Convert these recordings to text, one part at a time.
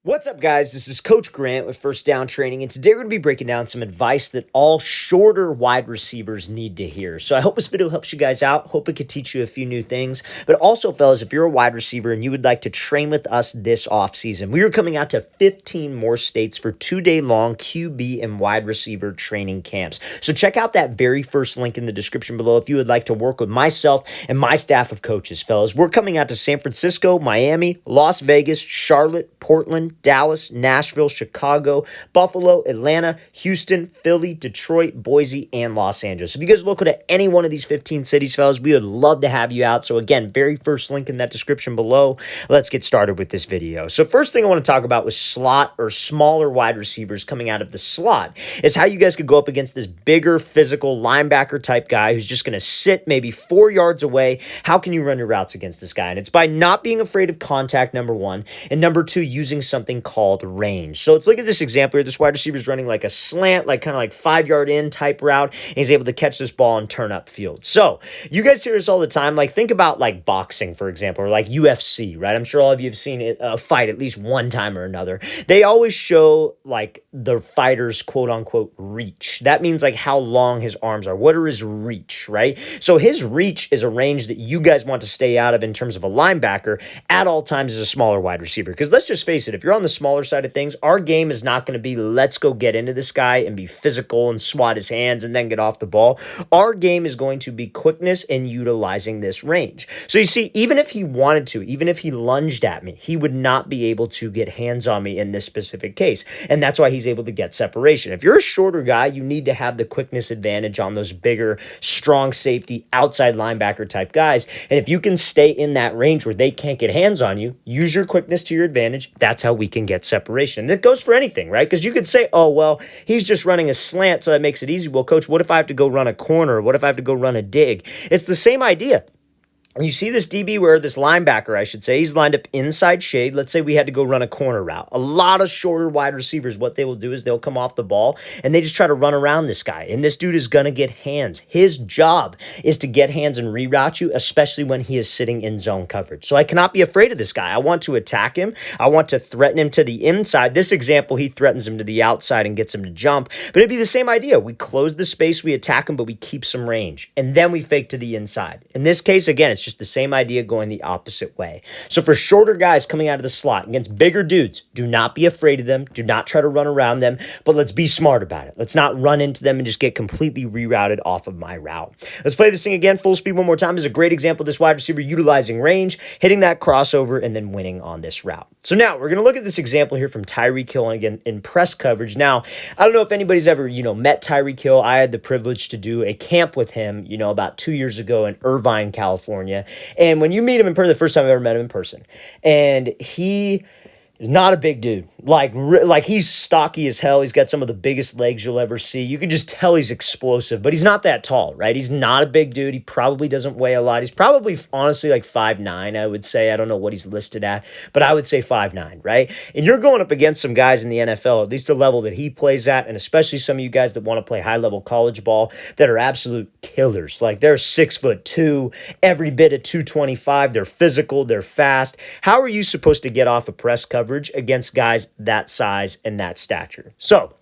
What's up, guys? This is Coach Grant with First Down Training, and today we're going to be breaking down some advice that all shorter wide receivers need to hear. So I hope this video helps you guys out. Hope it could teach you a few new things. But also, fellas, if you're a wide receiver and you would like to train with us this offseason, we are coming out to 15 more states for 2-day-long QB and wide receiver training camps. So check out that very first link in the description below if you would like to work with myself and my staff of coaches, fellas. We're coming out to San Francisco, Miami, Las Vegas, Charlotte, Portland, Dallas, Nashville, Chicago, Buffalo, Atlanta, Houston, Philly, Detroit, Boise, and Los Angeles. If you guys are local to any one of these 15 cities, fellas, we would love to have you out. So again, very first link in that description below. Let's get started with this video. So first thing I want to talk about was slot or smaller wide receivers coming out of the slot is how you guys could go up against this bigger physical linebacker type guy who's just going to sit maybe 4 yards away. How can you run your routes against this guy? And it's by not being afraid of contact, number one, and number two, using something called range. So let's look at this example here. This wide receiver is running like a slant, like kind of like 5-yard in type route, and he's able to catch this ball and turn up field. So you guys hear this all the time. Like think about like boxing, for example, or like UFC, right? I'm sure all of you have seen it, a fight at least one time or another. They always show like the fighter's quote unquote reach. That means like how long his arms are. What are his reach, right? So his reach is a range that you guys want to stay out of in terms of a linebacker at all times as a smaller wide receiver. Because let's just face it, if you're on the smaller side of things, our game is not going to be let's go get into this guy and be physical and swat his hands and then get off the ball. Our game is going to be quickness and utilizing this range. So you see, even if he wanted to, even if he lunged at me, he would not be able to get hands on me in this specific case. And that's why he's able to get separation. If you're a shorter guy, you need to have the quickness advantage on those bigger, strong safety, outside linebacker type guys. And if you can stay in that range where they can't get hands on you, use your quickness to your advantage. That's how we can get separation. And it goes for anything, right? Because you could say, oh, well, he's just running a slant, so that makes it easy. Well, coach, what if I have to go run a corner? What if I have to go run a dig? It's the same idea. You see this DB where this linebacker, I should say, he's lined up inside shade. Let's say we had to go run a corner route. A lot of shorter wide receivers, what they will do is they'll come off the ball and they just try to run around this guy. And this dude is going to get hands. His job is to get hands and reroute you, especially when he is sitting in zone coverage. So I cannot be afraid of this guy. I want to attack him. I want to threaten him to the inside. This example, he threatens him to the outside and gets him to jump. But it'd be the same idea. We close the space, we attack him, but we keep some range. And then we fake to the inside. In this case, again, it's just the same idea going the opposite way. So for shorter guys coming out of the slot against bigger dudes, do not be afraid of them. Do not try to run around them, but let's be smart about it. Let's not run into them and just get completely rerouted off of my route. Let's play this thing again, full speed one more time. This is a great example of this wide receiver utilizing range, hitting that crossover, and then winning on this route. So now we're going to look at this example here from Tyreek Hill, and again, in press coverage. Now, I don't know if anybody's ever, met Tyreek Hill. I had the privilege to do a camp with him, about 2 years ago in Irvine, California. And when you meet him in person, the first time I ever met him in person, and he is not a big dude. Like he's stocky as hell. He's got some of the biggest legs you'll ever see. You can just tell he's explosive, but he's not that tall, right? He's not a big dude. He probably doesn't weigh a lot. He's probably, honestly, like 5'9", I would say. I don't know what he's listed at, but I would say 5'9", right? And you're going up against some guys in the NFL, at least the level that he plays at, and especially some of you guys that want to play high-level college ball that are absolute killers. Like they're 6'2", every bit of 225. They're physical. They're fast. How are you supposed to get off a press coverage against guys that size and that stature? So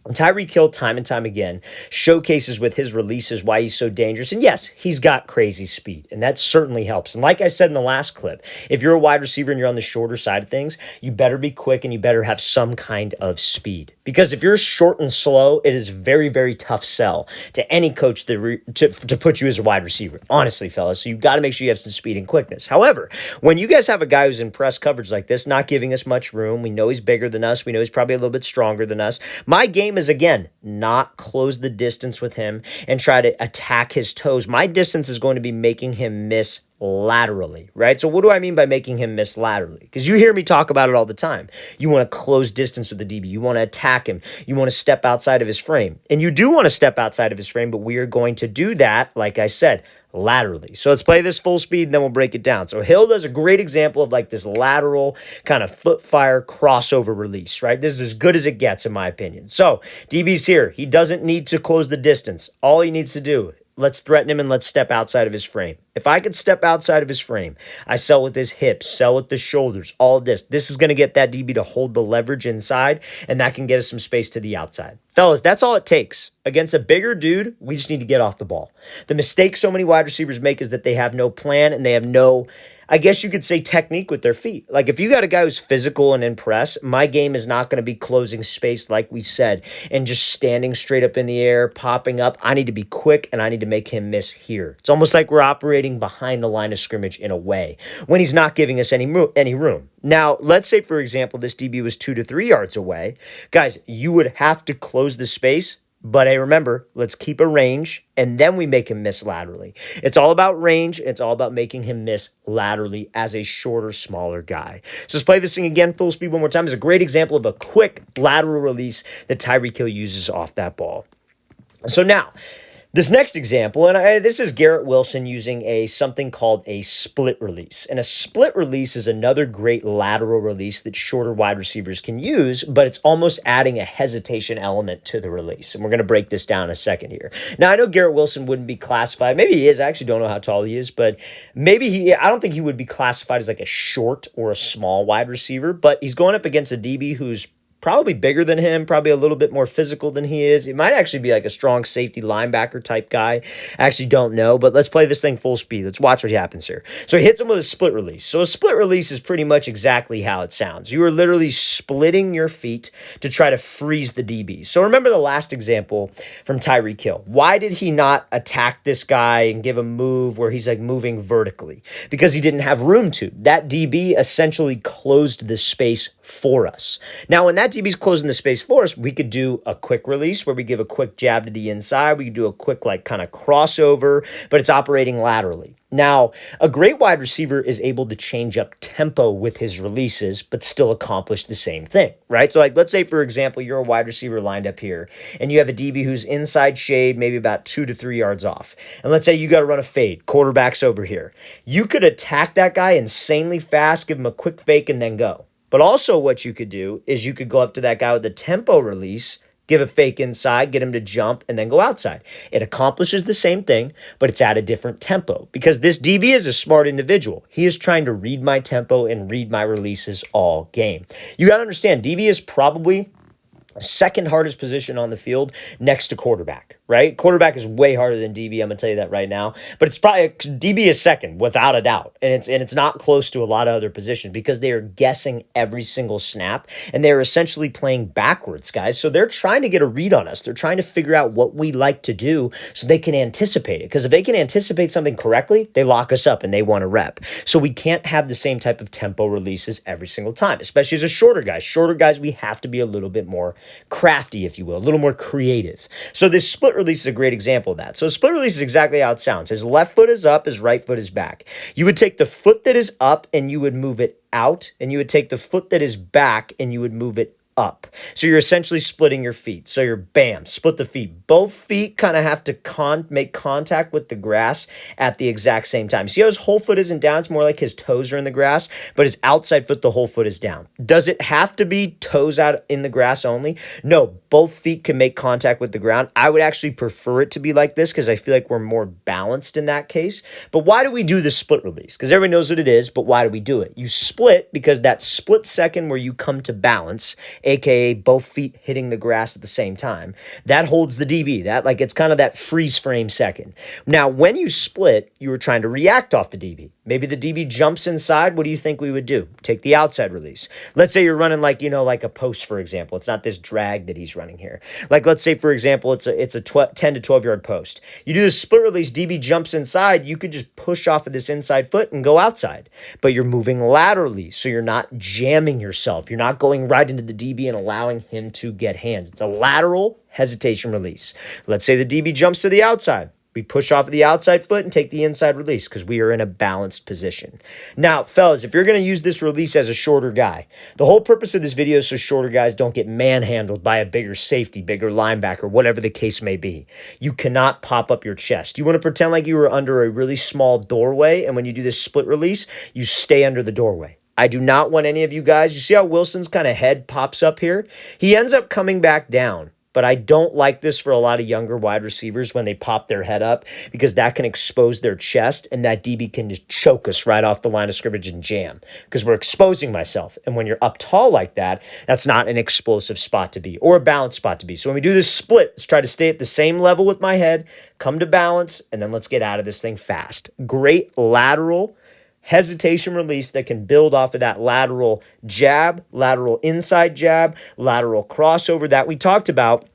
Tyreek Hill, time and time again, showcases with his releases why he's so dangerous. And yes, he's got crazy speed, and that certainly helps. And like I said in the last clip, if you're a wide receiver and you're on the shorter side of things, you better be quick and you better have some kind of speed. Because if you're short and slow, it is very, very tough sell to any coach to put you as a wide receiver, honestly, fellas. So you've got to make sure you have some speed and quickness. However, when you guys have a guy who's in press coverage like this, not giving us much room, we know he's bigger than us, we know he's probably a little bit stronger than us. My game is, again, not close the distance with him and try to attack his toes. My distance is going to be making him miss laterally, right? So what do I mean by making him miss laterally? Because you hear me talk about it all the time. You want to close distance with the DB. You want to attack him. You want to step outside of his frame. And you do want to step outside of his frame, but we are going to do that, like I said, laterally. So let's play this full speed and then we'll break it down. So Hill does a great example of like this lateral kind of foot fire crossover release, right? This is as good as it gets in my opinion. So DB's here. He doesn't need to close the distance. All he needs to do let's threaten him and let's step outside of his frame. If I could step outside of his frame, I sell with his hips, sell with the shoulders, all of this. This is going to get that DB to hold the leverage inside, and that can get us some space to the outside. Fellas, that's all it takes. Against a bigger dude, we just need to get off the ball. The mistake so many wide receivers make is that they have no plan and they have no, I guess you could say, technique with their feet. Like if you got a guy who's physical and in press, my game is not going to be closing space like we said and just standing straight up in the air, popping up. I need to be quick and I need to make him miss here. It's almost like we're operating behind the line of scrimmage in a way when he's not giving us any room. Now, let's say, for example, this DB was 2 to 3 yards away. Guys, you would have to close the space. But hey, remember, let's keep a range, and then we make him miss laterally. It's all about range. It's all about making him miss laterally as a shorter, smaller guy. So let's play this thing again, full speed one more time. It's a great example of a quick lateral release that Tyreek Hill uses off that ball. So now, this next example, and this is Garrett Wilson using something called a split release. And a split release is another great lateral release that shorter wide receivers can use, but it's almost adding a hesitation element to the release. And we're going to break this down in a second here. Now, I know Garrett Wilson wouldn't be classified. Maybe he is. I actually don't know how tall he is, but I don't think he would be classified as like a short or a small wide receiver, but he's going up against a DB who's probably bigger than him, probably a little bit more physical than he is. It might actually be like a strong safety linebacker type guy. I actually don't know, but let's play this thing full speed. Let's watch what happens here. So he hits him with a split release. So a split release is pretty much exactly how it sounds. You are literally splitting your feet to try to freeze the DB. So remember the last example from Tyreek Hill. Why did he not attack this guy and give a move where he's like moving vertically? Because he didn't have room to. That DB essentially closed the space for us. Now, when that DB's closing the space for us, we could do a quick release where we give a quick jab to the inside. We could do a quick like kind of crossover, but it's operating laterally. Now, a great wide receiver is able to change up tempo with his releases, but still accomplish the same thing, right? So like, let's say, for example, you're a wide receiver lined up here and you have a DB who's inside shade, maybe about 2 to 3 yards off. And let's say you got to run a fade, quarterback's over here. You could attack that guy insanely fast, give him a quick fake and then go. But also what you could do is you could go up to that guy with a tempo release, give a fake inside, get him to jump, and then go outside. It accomplishes the same thing, but it's at a different tempo because this DB is a smart individual. He is trying to read my tempo and read my releases all game. You got to understand, DB is probably second hardest position on the field next to quarterback, right? Quarterback is way harder than DB. I'm going to tell you that right now, but it's probably DB is second without a doubt. And it's not close to a lot of other positions because they are guessing every single snap and they're essentially playing backwards, guys. So they're trying to get a read on us. They're trying to figure out what we like to do so they can anticipate it. Because if they can anticipate something correctly, they lock us up and they want a rep. So we can't have the same type of tempo releases every single time, especially as a shorter guy. Shorter guys, we have to be a little bit more crafty, if you will, a little more creative. So this split release is a great example of that. So a split release is exactly how it sounds. His left foot is up, his right foot is back. You would take the foot that is up and you would move it out, and you would take the foot that is back and you would move it up. So you're essentially splitting your feet. So you're bam, split the feet. Both feet kind of have to make contact with the grass at the exact same time. See how his whole foot isn't down? It's more like his toes are in the grass, but his outside foot, the whole foot is down. Does it have to be toes out in the grass only? No, both feet can make contact with the ground. I would actually prefer it to be like this because I feel like we're more balanced in that case. But why do we do the split release? Because everybody knows what it is, but why do we do it? You split because that split second where you come to balance, aka both feet hitting the grass at the same time, that holds the DB. That like it's kind of that freeze frame second. Now, when you split, you were trying to react off the DB. Maybe the DB jumps inside. What do you think we would do? Take the outside release. Let's say you're running like a post, for example. It's not this drag that he's running here. Like let's say, for example, it's a 10 to 12 yard post. You do the split release, DB jumps inside. You could just push off of this inside foot and go outside. But you're moving laterally, so you're not jamming yourself. You're not going right into the DB and allowing him to get hands. It's a lateral hesitation release. Let's say the DB jumps to the outside. We push off of the outside foot and take the inside release because we are in a balanced position. Now, fellas, if you're going to use this release as a shorter guy, the whole purpose of this video is so shorter guys don't get manhandled by a bigger safety, bigger linebacker, whatever the case may be. You cannot pop up your chest. You want to pretend like you were under a really small doorway, and when you do this split release, you stay under the doorway. I do not want any of you guys. You see how Wilson's kind of head pops up here? He ends up coming back down. but I don't like this for a lot of younger wide receivers when they pop their head up, because that can expose their chest, and that DB can just choke us right off the line of scrimmage and jam, because we're exposing myself. And when you're up tall like that, that's not an explosive spot to be, or a balanced spot to be. So when we do this split, let's try to stay at the same level with my head, come to balance, and then let's get out of this thing fast. Great lateral hesitation release that can build off of that lateral jab, lateral inside jab, lateral crossover that we talked about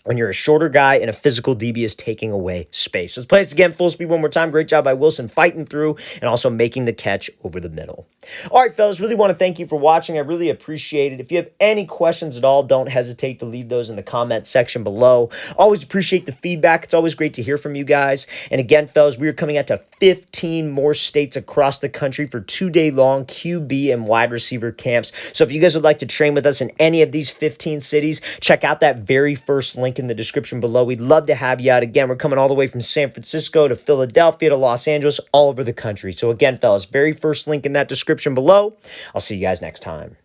when you're a shorter guy and a physical DB is taking away space. Let's play this again, full speed one more time. Great job by Wilson fighting through and also making the catch over the middle. All right, fellas, really want to thank you for watching. I really appreciate it. If you have any questions at all, don't hesitate to leave those in the comment section below. Always appreciate the feedback. It's always great to hear from you guys. And again, fellas, we are coming out to 15 more states across the country for 2-day-long QB and wide receiver camps. So if you guys would like to train with us in any of these 15 cities, check out that very first link in the description below. We'd love to have you out. Again, we're coming all the way from San Francisco to Philadelphia to Los Angeles, all over the country. So again, fellas, very first link in that description below. I'll see you guys next time.